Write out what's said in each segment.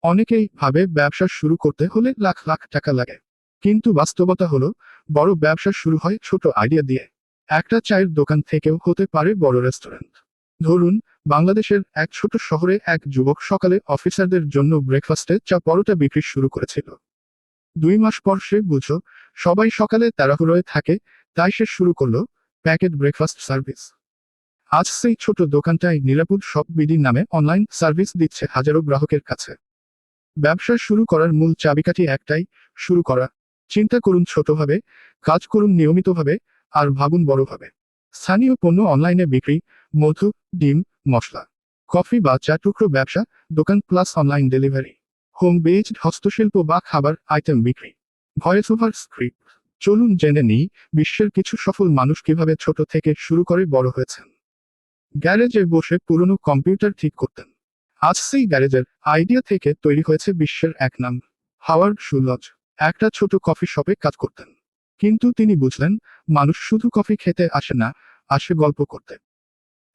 অনেকেই ভাবে ব্যবসা শুরু করতে হলে লাখ লাখ টাকা লাগে, কিন্তু বাস্তবতা হলো বড় ব্যবসা শুরু হয় ছোট আইডিয়া দিয়ে। একটা চায়ের দোকান থেকেও হতে পারে বড় রেস্টুরেন্ট। ধরুন, বাংলাদেশের এক ছোট শহরে এক যুবক সকালে অফিসারদের জন্য ব্রেকফাস্টে চা পরোটা বিক্রি শুরু করেছিল। 2 মাস পর সে বুঝল সবাই সকালে তাড়াহুড়োয় থাকে, তাই সে শুরু করলো প্যাকেট ব্রেকফাস্ট সার্ভিস। আজ সেই ছোট দোকানটাই নিরাপদ সব বিডি নামে অনলাইন সার্ভিস দিচ্ছে হাজারো গ্রাহকের কাছে। ব্যবসা শুরু করার মূল চাবিকাঠি একটাই: শুরু করা। চিন্তা করুন ছোটভাবে, কাজ করুন নিয়মিতভাবে, আর ভাবুন বড়ভাবে। স্থানীয় পণ্য অনলাইনে বিক্রি, মধু, ডিম, মশলা, কফি বা চা টুকরো ব্যবসা, দোকান plus online delivery, home based হস্তশিল্প বা খাবার আইটেম বিক্রি, ভয়েস ওভার স্ক্রিপ্ট। চলুন জেনে নিই বিশ্বের কিছু সফল মানুষ কিভাবে ছোট থেকে শুরু করে বড় হয়েছেন। গ্যারেজে বসে পুরনো কম্পিউটার ঠিক করতেন। আজ সেই গ্যারেজের আইডিয়া থেকে তৈরি হয়েছে বিশ্বের এক নাম, হাওয়ার্ড শুলজ। একটা ছোট কফি শপে কাজ করতেন, কিন্তু তিনি বুঝলেন মানুষ শুধু কফি খেতে আসে না, আসে গল্প করতে।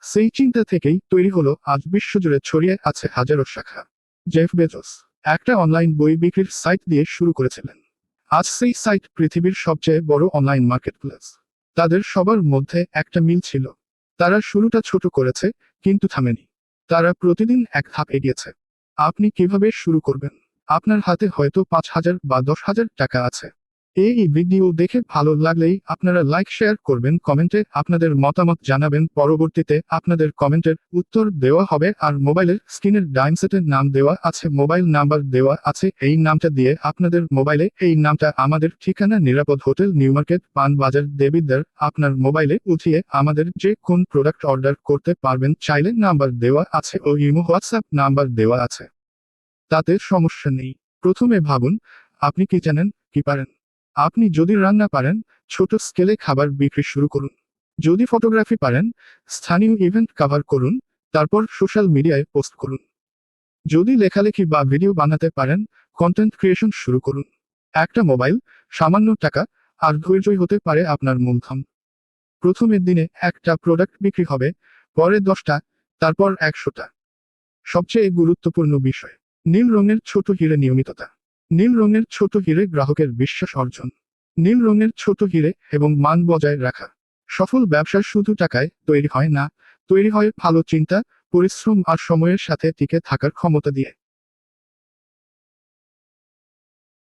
সেই চিন্তা থেকেই তৈরি হলো আজ বিশ্বজুড়ে ছড়িয়ে আছে হাজারো শাখা। জেফ বেজোস একটা অনলাইন বই বিক্রির সাইট দিয়ে শুরু করেছিলেন। আজ সেই সাইট পৃথিবীর সবচেয়ে বড় অনলাইন মার্কেটপ্লেস। তাদের সবার মধ্যে একটা মিল ছিল, তারা শুরুটা ছোট করেছে, কিন্তু থামেনি। তারা প্রতিদিন এক ধাপ এগিয়েছে। আপনি কিভাবে শুরু করবেন? আপনার হাতে হয়তো 5,000 বা 10,000 টাকা আছে। এই ভিডিও দেখে ভালো লাগলেই আপনারা লাইক শেয়ার করবেন, কমেন্টে আপনাদের মতামত জানাবেন। পরবর্তীতে আপনাদের কমেন্টের উত্তর দেওয়া হবে। আর মোবাইলের স্ক্রিনের ডাইন সাইডে নাম দেওয়া আছে, মোবাইল নাম্বার দেওয়া আছে, এই নামটা দিয়ে আপনাদের মোবাইলে এই নামটা আমাদের ঠিকানা নিরাপদ হোটেল নিউ মার্কেট পান বাজার দেবিদ্বার আপনার মোবাইলে উঠিয়ে আমাদের যে কোন প্রোডাক্ট অর্ডার করতে পারবেন। চাইলে নাম্বার দেওয়া আছে ও ইমো হোয়াটসঅ্যাপ নাম্বার দেওয়া আছে, তাতে সমস্যা নেই। প্রথমে ভাবুন আপনি কি জানেন, কি পারেন। আপনি যদি রান্না পারেন, ছোট স্কেলে খাবার বিক্রি শুরু করুন। যদি ফটোগ্রাফি পারেন, স্থানীয় ইভেন্ট কভার করুন, তারপর সোশ্যাল মিডিয়ায় পোস্ট করুন। যদি লেখালেখি বা ভিডিও বানাতে পারেন, কন্টেন্ট ক্রিয়েশন শুরু করুন। একটা মোবাইল, সামান্য টাকা, আর ধৈর্যই হতে পারে আপনার মূলধন। প্রথমের দিনে একটা প্রোডাক্ট বিক্রি হবে, পরে 10টা, তারপর 100টা। সবচেয়ে গুরুত্বপূর্ণ বিষয়, নীল রঙের ছোট হিরে নিয়মিততা। নীল রঙের ছোট হিরে গ্রাহকের বিশ্বাস অর্জন। নীল রঙের ছোট হিরে এবং মান বজায় রাখা। সফল ব্যবসা শুধু টাকায় তৈরি হয় না, তৈরি হয় ভালো চিন্তা, পরিশ্রম আর সময়ের সাথে টিকে থাকার ক্ষমতা দিয়ে।